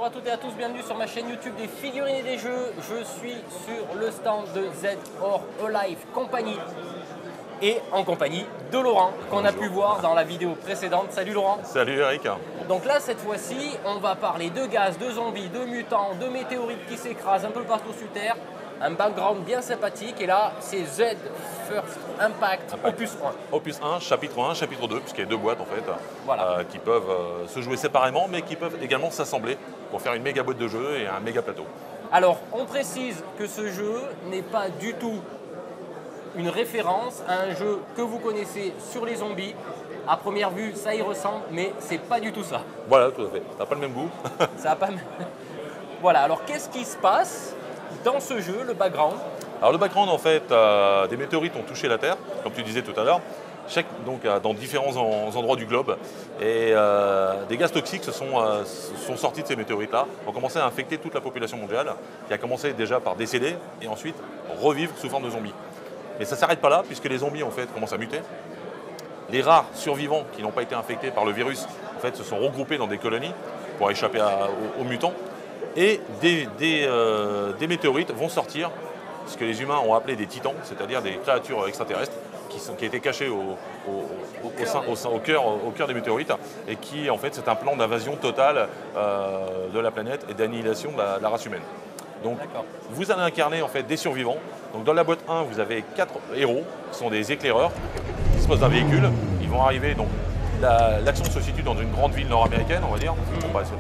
bonjour à toutes et à tous, bienvenue sur ma chaîne YouTube des figurines et des jeux. Je suis sur le stand de Z or Alive Company et en compagnie de Laurent, qu'on a pu voir dans la vidéo précédente. Salut Laurent. Salut Eric. Donc là, cette fois-ci, on va parler de gaz, de zombies, de mutants, de météorites qui s'écrasent un peu partout sur Terre. Un background bien sympathique et là, c'est Z First Impact. Opus 1. Opus 1, chapitre 2, puisqu'il y a deux boîtes en fait, Voilà. qui peuvent se jouer séparément, mais qui peuvent également s'assembler pour faire une méga boîte de jeu et un méga plateau. Alors, on précise que ce jeu n'est pas du tout une référence à un jeu que vous connaissez sur les zombies. À première vue, ça y ressemble, mais c'est pas du tout ça. Voilà, tout à fait. Ça n'a pas le même goût. Ça a pas. Voilà. Alors, qu'est-ce qui se passe dans ce jeu, le background? Alors le background en fait, des météorites ont touché la Terre, comme tu disais tout à l'heure, donc dans différents endroits du globe, et des gaz toxiques sont sortis de ces météorites-là, ont commencé à infecter toute la population mondiale, qui a commencé déjà par décéder et ensuite revivre sous forme de zombies. Mais ça ne s'arrête pas là, puisque les zombies en fait commencent à muter. Les rares survivants qui n'ont pas été infectés par le virus en fait, se sont regroupés dans des colonies pour échapper aux mutants. Et des météorites vont sortir, ce que les humains ont appelé des titans, c'est-à-dire des créatures extraterrestres qui étaient cachées au cœur des météorites et qui, en fait, c'est un plan d'invasion totale de la planète et d'annihilation de la race humaine. Donc, vous allez incarner en fait des survivants. Donc, dans la boîte 1, vous avez 4 héros qui sont des éclaireurs qui disposent d'un véhicule. Ils vont arriver donc. L'action se situe dans une grande ville nord-américaine, on va dire,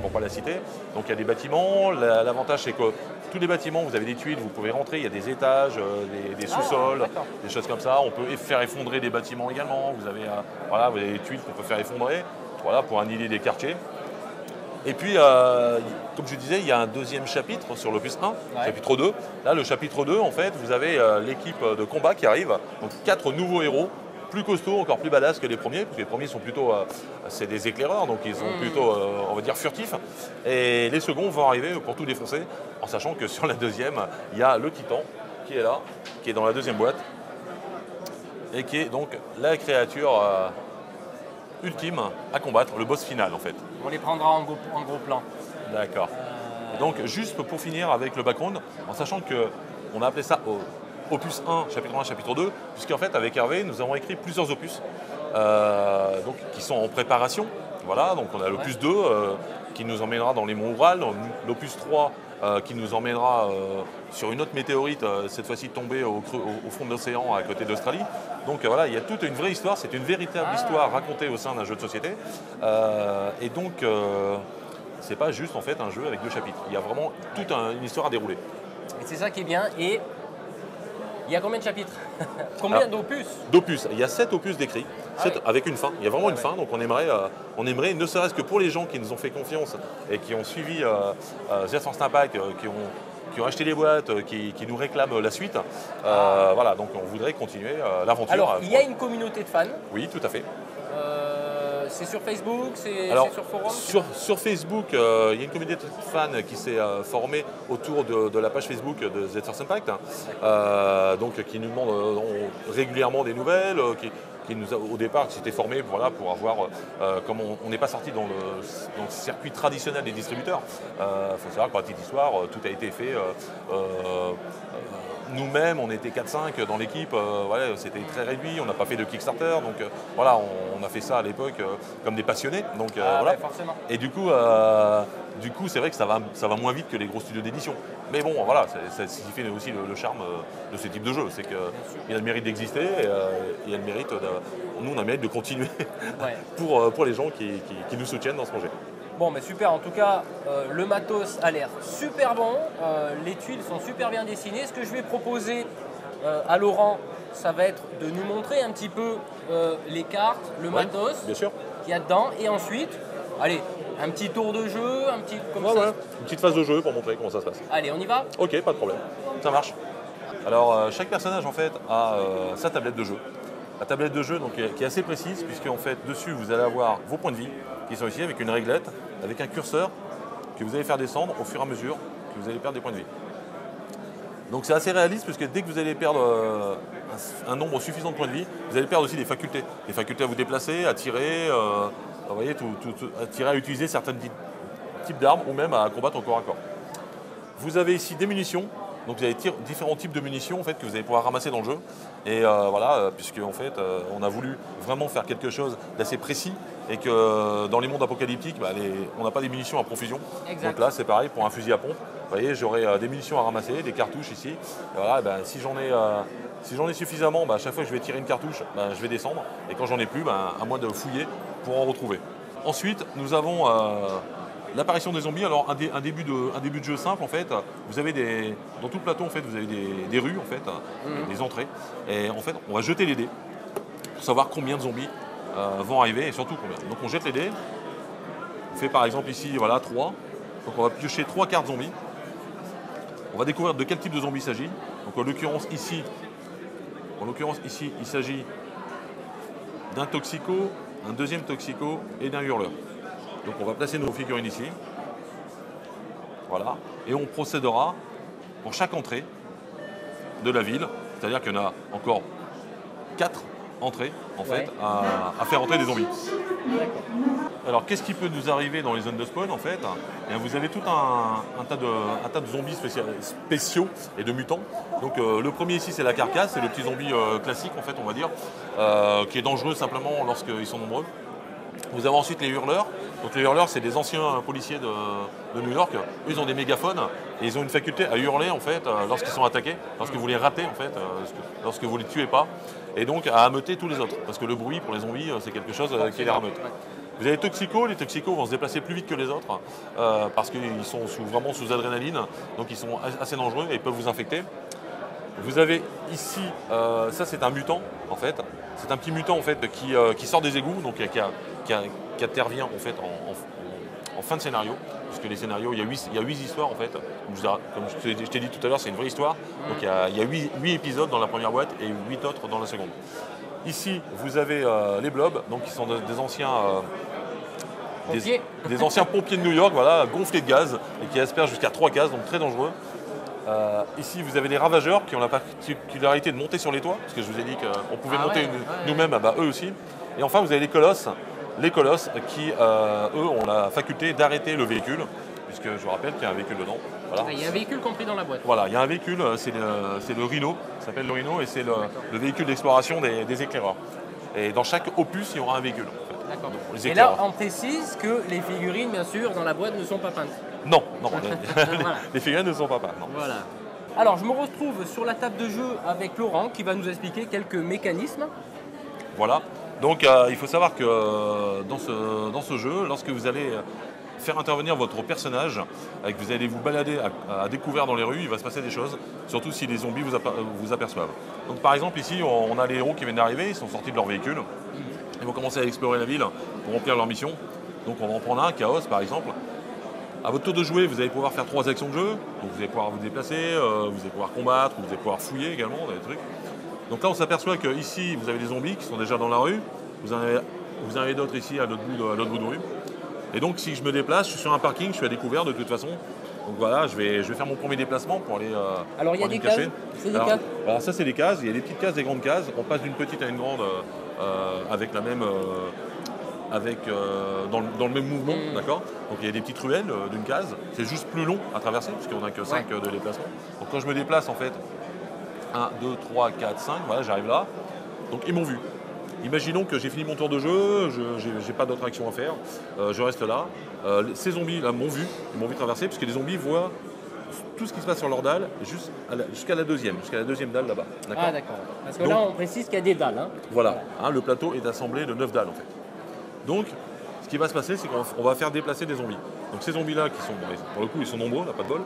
pour pas la citer. Donc il y a des bâtiments. L'avantage, c'est que tous les bâtiments, vous avez des tuiles, vous pouvez rentrer. Il y a des étages, des sous-sols, des choses comme ça. On peut faire effondrer des bâtiments également. Vous avez des tuiles qu'on peut faire effondrer pour annihiler des quartiers. Et puis, comme je disais, il y a un deuxième chapitre sur l'Opus 1, chapitre 2. Là, le chapitre 2, en fait, vous avez l'équipe de combat qui arrive. Donc 4 nouveaux héros. Plus costauds, encore plus badass que les premiers, parce que les premiers sont plutôt, c'est des éclaireurs, donc ils sont plutôt, on va dire, furtifs. Et les seconds vont arriver pour tout défoncer, en sachant que sur la deuxième, il y a le Titan qui est là, qui est dans la deuxième boîte, et qui est donc la créature ultime à combattre, le boss final en fait. On les prendra en gros plan. D'accord. Donc juste pour finir avec le background, en sachant qu'on a appelé ça Opus 1, chapitre 2, puisqu'en fait, avec Hervé, nous avons écrit plusieurs opus qui sont en préparation. Voilà, donc on a l'opus 2 qui nous emmènera dans les monts Oural, l'opus 3 qui nous emmènera sur une autre météorite, cette fois-ci tombée au fond de l'océan à côté d'Australie. Donc voilà, il y a toute une vraie histoire, c'est une véritable histoire racontée au sein d'un jeu de société. Et donc, c'est pas juste en fait un jeu avec 2 chapitres, il y a vraiment toute une histoire à dérouler. Et c'est ça qui est bien. Et il y a combien de chapitres? Combien d'opus? D'opus. Il y a 7 opus décrits, 7 avec une fin. Il y a vraiment une fin, donc on aimerait, ne serait-ce que pour les gens qui nous ont fait confiance et qui ont suivi Z First Impact, qui ont acheté les boîtes, qui nous réclament la suite. Voilà, donc on voudrait continuer l'aventure. Alors, il y a une communauté de fans. Oui, tout à fait. C'est sur Facebook, c'est sur forum? Sur Facebook, il y a une communauté de fans qui s'est formée autour de la page Facebook de Z First Impact, donc qui nous demandent régulièrement des nouvelles, qui nous au départ qui s'était formé pour avoir, comme on n'est pas sorti dans le circuit traditionnel des distributeurs. Il faut savoir que pour la petite histoire, tout a été fait. Nous-mêmes, on était 4-5 dans l'équipe, c'était très réduit, on n'a pas fait de Kickstarter, donc on a fait ça à l'époque comme des passionnés. Donc, voilà. Forcément. Et du coup, c'est vrai que ça va moins vite que les gros studios d'édition. Mais bon, voilà, c'est ce qui fait aussi le charme de ce type de jeu, c'est qu'il a le mérite d'exister et il a le mérite nous, on a le mérite de continuer pour les gens qui nous soutiennent dans ce projet. Bon, mais super, en tout cas, le matos a l'air super bon, les tuiles sont super bien dessinées. Ce que je vais proposer à Laurent, ça va être de nous montrer un petit peu les cartes, le matos qu'il y a dedans, et ensuite, allez, un petit tour de jeu, un petit comme ça. Une petite phase de jeu pour montrer comment ça se passe. Allez, on y va? Ok, pas de problème, ça marche. Alors, chaque personnage en fait a sa tablette de jeu. La tablette de jeu donc, qui est assez précise, puisque en fait, dessus, vous allez avoir vos points de vie, qui sont ici avec une réglette, avec un curseur que vous allez faire descendre au fur et à mesure que vous allez perdre des points de vie. Donc c'est assez réaliste, puisque dès que vous allez perdre un nombre suffisant de points de vie, vous allez perdre aussi des facultés. Des facultés à vous déplacer, à tirer, à tirer, à utiliser certaines type d'armes ou même à combattre au corps à corps. Vous avez ici des munitions. Donc vous avez différents types de munitions en fait, que vous allez pouvoir ramasser dans le jeu. Et voilà, puisque en fait, on a voulu vraiment faire quelque chose d'assez précis et que dans les mondes apocalyptiques, on n'a pas des munitions à profusion. Exact. Donc là, c'est pareil pour un fusil à pompe. Vous voyez, j'aurai des munitions à ramasser, des cartouches ici. Et voilà, si j'en ai suffisamment, à chaque fois que je vais tirer une cartouche, je vais descendre. Et quand j'en ai plus, à moi de fouiller pour en retrouver. Ensuite, nous avons l'apparition des zombies. Alors un début de jeu simple en fait. Vous avez dans tout le plateau en fait, vous avez des rues en fait, des entrées. Et en fait, on va jeter les dés pour savoir combien de zombies vont arriver et surtout combien. Donc on jette les dés. On fait par exemple ici, voilà, 3. Donc on va piocher 3 cartes zombies. On va découvrir de quel type de zombie il s'agit. Donc en l'occurrence ici, il s'agit d'un toxico, un deuxième toxico et d'un hurleur. Donc on va placer nos figurines ici. Voilà. Et on procédera pour chaque entrée de la ville. C'est-à-dire qu'il y en a encore 4 entrées en fait, à faire entrer des zombies. Alors qu'est-ce qui peut nous arriver dans les zones de spawn en fait? Et vous avez tout un tas de zombies spéciaux et de mutants. Donc le premier ici c'est la carcasse, c'est le petit zombie classique en fait on va dire, qui est dangereux simplement lorsqu'ils sont nombreux. Vous avez ensuite les hurleurs. Donc les hurleurs, c'est des anciens policiers de New York. Eux, ils ont des mégaphones et ils ont une faculté à hurler en fait lorsqu'ils sont attaqués, lorsque vous les ratez en fait, lorsque vous les tuez pas, et donc à ameuter tous les autres. Parce que le bruit pour les zombies, c'est quelque chose qui les rameute. Vous avez les toxicos vont se déplacer plus vite que les autres parce qu'ils sont vraiment sous adrénaline, donc ils sont assez dangereux et ils peuvent vous infecter. Vous avez ici, ça c'est un mutant en fait. C'est un petit mutant en fait qui sort des égouts, donc qui intervient en fait en fin de scénario. Parce que les scénarios, il y a 8 histoires en fait. Comme je t'ai dit tout à l'heure, c'est une vraie histoire. Donc il y a 8 épisodes dans la première boîte et 8 autres dans la seconde. Ici, vous avez les blobs, donc qui sont des anciens des anciens pompiers de New York, voilà, gonflés de gaz et qui aspergent jusqu'à 3 cases, donc très dangereux. Ici, vous avez les ravageurs qui ont la particularité de monter sur les toits, parce que je vous ai dit qu'on pouvait monter nous-mêmes, eux aussi. Et enfin, vous avez les colosses qui, eux, ont la faculté d'arrêter le véhicule, puisque je vous rappelle qu'il y a un véhicule dedans. Voilà. Il y a un véhicule compris dans la boîte. Voilà, il y a un véhicule, c'est le Rhino, ça s'appelle le Rhino, et c'est le véhicule d'exploration des éclaireurs. Et dans chaque opus, il y aura un véhicule. D'accord. Et là, on précise que les figurines, bien sûr, dans la boîte ne sont pas peintes. Non, les figurines ne sont pas peintes. Non. Voilà. Alors, je me retrouve sur la table de jeu avec Laurent qui va nous expliquer quelques mécanismes. Voilà. Donc, il faut savoir que dans ce jeu, lorsque vous allez faire intervenir votre personnage et que vous allez vous balader à découvert dans les rues, il va se passer des choses, surtout si les zombies vous aperçoivent. Donc, par exemple, ici, on a les héros qui viennent d'arriver, ils sont sortis de leur véhicule. Ils vont commencer à explorer la ville pour remplir leur mission. Donc on va en prendre un, Chaos par exemple. À votre tour de jouer, vous allez pouvoir faire 3 actions de jeu. Donc vous allez pouvoir vous déplacer, vous allez pouvoir combattre, vous allez pouvoir fouiller également dans des trucs. Donc là on s'aperçoit qu'ici vous avez des zombies qui sont déjà dans la rue. Vous en avez d'autres ici à l'autre bout de rue. Et donc si je me déplace, je suis sur un parking, je suis à découvert de toute façon. Donc voilà, je vais faire mon premier déplacement pour aller Alors il y a des cases. Alors ça c'est des cases, il y a des petites cases, des grandes cases. On passe d'une petite à une grande avec la même dans le même mouvement, d'accord. Donc il y a des petites ruelles d'une case. C'est juste plus long à traverser puisqu'on n'a que 5 de déplacement. Donc quand je me déplace en fait 1, 2, 3, 4, 5, voilà, j'arrive là. Donc ils m'ont vu. Imaginons que j'ai fini mon tour de jeu, je n'ai pas d'autre action à faire, je reste là. Ces zombies là m'ont vu, ils m'ont vu traverser, puisque les zombies voient tout ce qui se passe sur leur dalle jusqu'à la deuxième dalle là-bas. Ah d'accord. Parce que donc, là on précise qu'il y a des dalles. Voilà, le plateau est assemblé de 9 dalles en fait. Donc ce qui va se passer, c'est qu'on va faire déplacer des zombies. Donc ces zombies là qui sont, pour le coup ils sont nombreux, on n'a pas de bol.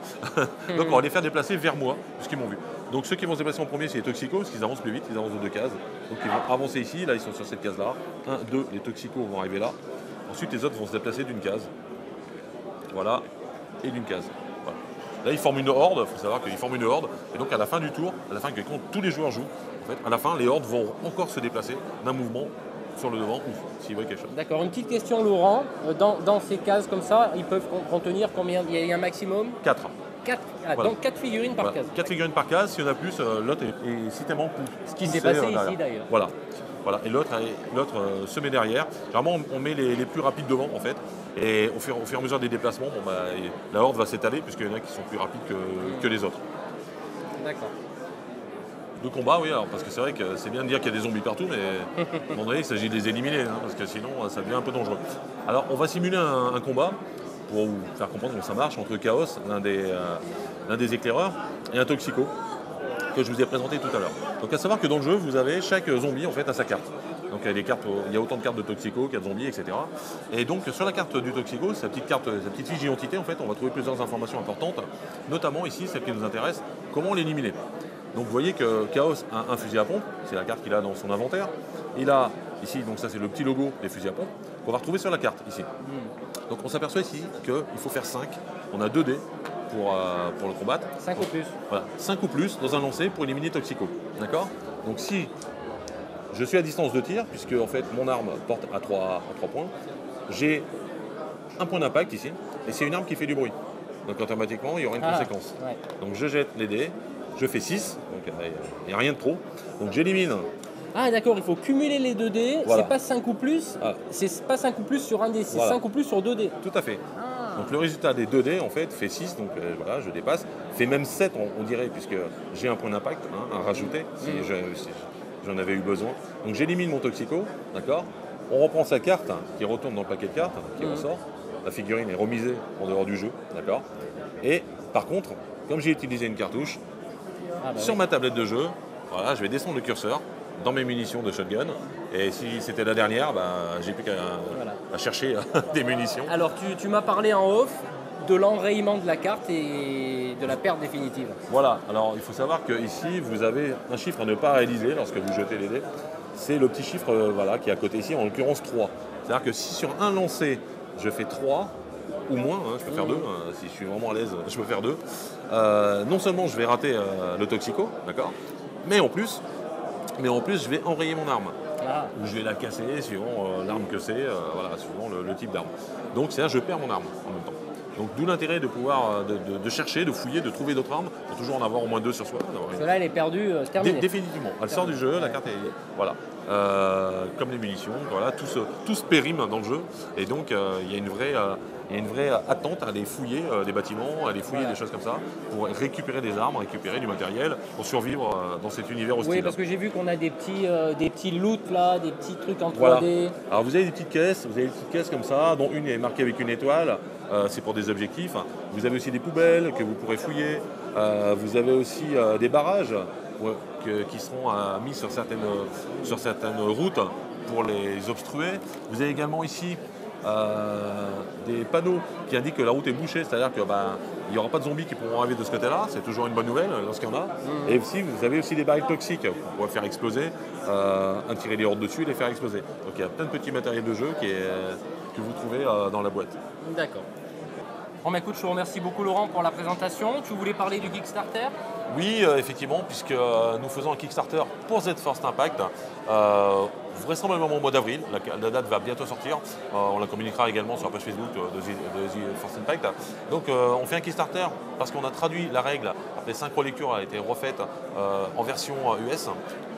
Donc on va les faire déplacer vers moi, puisqu'ils m'ont vu. Donc ceux qui vont se déplacer en premier, c'est les toxicos, parce qu'ils avancent plus vite, ils avancent de 2 cases. Donc ils vont avancer ici, là ils sont sur cette case là. 1, 2, les toxicos vont arriver là. Ensuite les autres vont se déplacer d'une case. Voilà, et d'une case. Voilà. Là ils forment une horde, il faut savoir qu'ils forment une horde. Et donc à la fin du tour, à la fin quand tous les joueurs jouent, en fait, à la fin les hordes vont encore se déplacer d'un mouvement sur le devant ou s'ils voient quelque chose. D'accord, une petite question Laurent, dans ces cases comme ça, ils peuvent contenir combien? Il y a un maximum? 4. Voilà. Donc 4 figurines par Voilà. case. 4 figurines par case, s'il y en a plus, l'autre est systématiquement poussé. Ce qui s'est passé derrière. ici d'ailleurs. Voilà. Voilà. Et l'autre se met derrière. Généralement, on met les plus rapides devant en fait. Et au fur et à mesure des déplacements, la horde va s'étaler puisqu'il y en a qui sont plus rapides que les autres. D'accord. De combat, oui, alors, parce que c'est vrai que c'est bien de dire qu'il y a des zombies partout, mais à un moment donné, il s'agit de les éliminer, hein, parce que sinon, ça devient un peu dangereux. Alors, on va simuler un combat pour vous faire comprendre comment ça marche entre Chaos, l'un des éclaireurs, et un Toxico que je vous ai présenté tout à l'heure. Donc, à savoir que dans le jeu, vous avez chaque zombie en fait à sa carte. Donc, il y a autant de cartes de Toxico qu'il y a de zombies, etc. Et donc, sur la carte du Toxico, sa petite fiche d'identité, en fait, on va trouver plusieurs informations importantes, notamment ici, celle qui nous intéresse, comment l'éliminer. Donc vous voyez que Chaos a un fusil à pompe, c'est la carte qu'il a dans son inventaire. Il a ici, donc ça c'est le petit logo des fusils à pompe, qu'on va retrouver sur la carte ici. Donc on s'aperçoit ici qu'il faut faire 5. On a 2 dés pour le combattre. 5 ou plus. Voilà, 5 ou plus dans un lancer pour éliminer Toxico. D'accord. Donc si je suis à distance de tir, puisque en fait mon arme porte à 3 points, j'ai un point d'impact ici, et c'est une arme qui fait du bruit. Donc automatiquement il y aura une conséquence. Ouais. Donc je jette les dés. Je fais 6, donc il n'y a rien de trop. Donc j'élimine. Ah d'accord, il faut cumuler les 2 dés, Voilà. c'est pas 5 ou plus, c'est pas 5 ou plus sur un dé, c'est Voilà. 5 ou plus sur 2 dés. Tout à fait. Donc le résultat des 2 dés en fait fait 6, donc voilà, je dépasse. Fait même 7 on dirait, puisque j'ai un point d'impact à rajouter si j'en avais eu besoin. Donc j'élimine mon Toxico, d'accord. On reprend sa carte qui retourne dans le paquet de cartes, qui ressort. La figurine est remisée en dehors du jeu, d'accord. Et par contre, comme j'ai utilisé une cartouche, sur ma tablette de jeu, voilà, je vais descendre le curseur dans mes munitions de shotgun. Et si c'était la dernière, j'ai plus qu'à chercher des munitions. Alors tu m'as parlé en off de l'enrayement de la carte et de la perte définitive. Voilà, alors il faut savoir qu'ici, vous avez un chiffre à ne pas réaliser lorsque vous jetez les dés. C'est le petit chiffre qui est à côté ici, en l'occurrence 3. C'est-à-dire que si sur un lancer, je fais 3, ou moins, je peux faire 2, si je suis vraiment à l'aise, je peux faire 2. Non seulement je vais rater le Toxico, d'accord, mais en plus je vais enrayer mon arme. Ou je vais la casser suivant l'arme que c'est, suivant le type d'arme. Donc c'est-à-dire je perds mon arme en même temps. Donc d'où l'intérêt de pouvoir de chercher, de fouiller, de trouver d'autres armes, pour toujours en avoir au moins 2 sur soi. Parce que là elle est perdue, c'est terminé. Définitivement, elle sort du jeu, la carte est... Voilà. Comme les munitions, voilà, tout se périme dans le jeu. Et donc il y a une vraie attente à aller fouiller des bâtiments, à aller fouiller des choses comme ça, pour récupérer des armes, récupérer du matériel, pour survivre dans cet univers hostile. Oui, parce que j'ai vu qu'on a des petits loots là, des petits trucs en 3D. Voilà. Alors vous avez des petites caisses comme ça, dont une est marquée avec une étoile, c'est pour des objectifs. Vous avez aussi des poubelles que vous pourrez fouiller. Vous avez aussi des barrages qui seront mis sur certaines routes pour les obstruer. Vous avez également ici des panneaux qui indiquent que la route est bouchée, c'est-à-dire qu'il n'y aura pas de zombies qui pourront arriver de ce côté-là, c'est toujours une bonne nouvelle lorsqu'il y en a. Et aussi, vous avez aussi des barils toxiques que vous pouvez faire exploser, attirer les hordes dessus et les faire exploser. Donc il y a plein de petits matériels de jeu que vous trouvez dans la boîte. D'accord. Bon, écoute, je te remercie beaucoup Laurent pour la présentation. Tu voulais parler du Kickstarter ? Oui, effectivement, puisque nous faisons un Kickstarter pour Z-Force Impact, vraisemblablement au mois d'avril. La date va bientôt sortir. On la communiquera également sur la page Facebook de Z-Force Impact. Donc on fait un Kickstarter parce qu'on a traduit la règle. Les synchro-lectures a été refaite en version US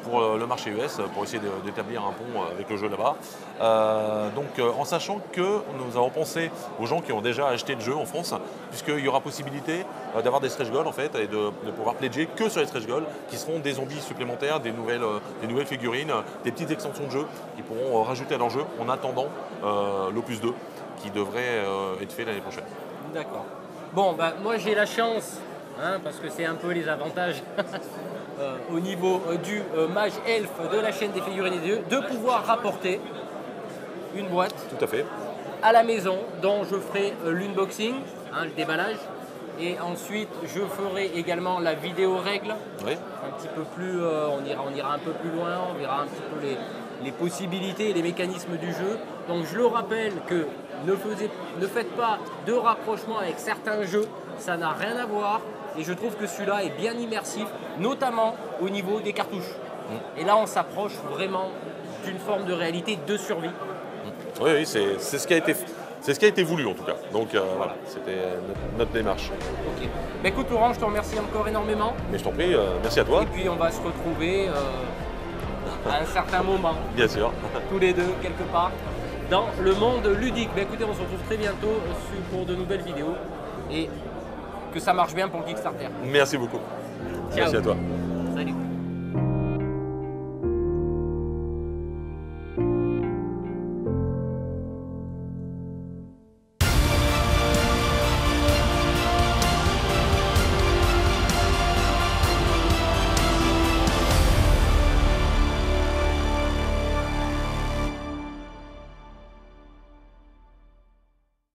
pour le marché US, pour essayer d'établir un pont avec le jeu là-bas. En sachant que nous avons pensé aux gens qui ont déjà acheté le jeu en France, puisqu'il y aura possibilité d'avoir des stretch goals en fait, et de pouvoir pledger que sur les stretch goals, qui seront des zombies supplémentaires, des nouvelles figurines, des petites extensions de jeu qui pourront rajouter à leur jeu en attendant l'Opus 2 qui devrait être fait l'année prochaine. D'accord. Bon, moi j'ai la chance, parce que c'est un peu les avantages au niveau du mage elfe de la chaîne des figurines et des jeux, de pouvoir rapporter une boîte Tout à fait. à la maison dont je ferai l'unboxing, le déballage, et ensuite je ferai également la vidéo règle. Oui. Un petit peu plus, on ira un peu plus loin, on verra un petit peu les possibilités et les mécanismes du jeu. Donc je le rappelle que ne faites pas de rapprochement avec certains jeux, ça n'a rien à voir. Et je trouve que celui-là est bien immersif, notamment au niveau des cartouches. Et là, on s'approche vraiment d'une forme de réalité de survie. Oui, c'est ce qui a été C'est ce qui a été voulu en tout cas. Donc voilà, c'était notre démarche. Ok. Bah, écoute Laurent, je te remercie encore énormément. Mais je t'en prie, merci à toi. Et puis on va se retrouver à un certain moment, Bien sûr. tous les deux, quelque part, dans le monde ludique. Bah, écoutez, on se retrouve très bientôt pour de nouvelles vidéos. Et que ça marche bien pour le Kickstarter. Merci beaucoup. Ciao. Merci à toi.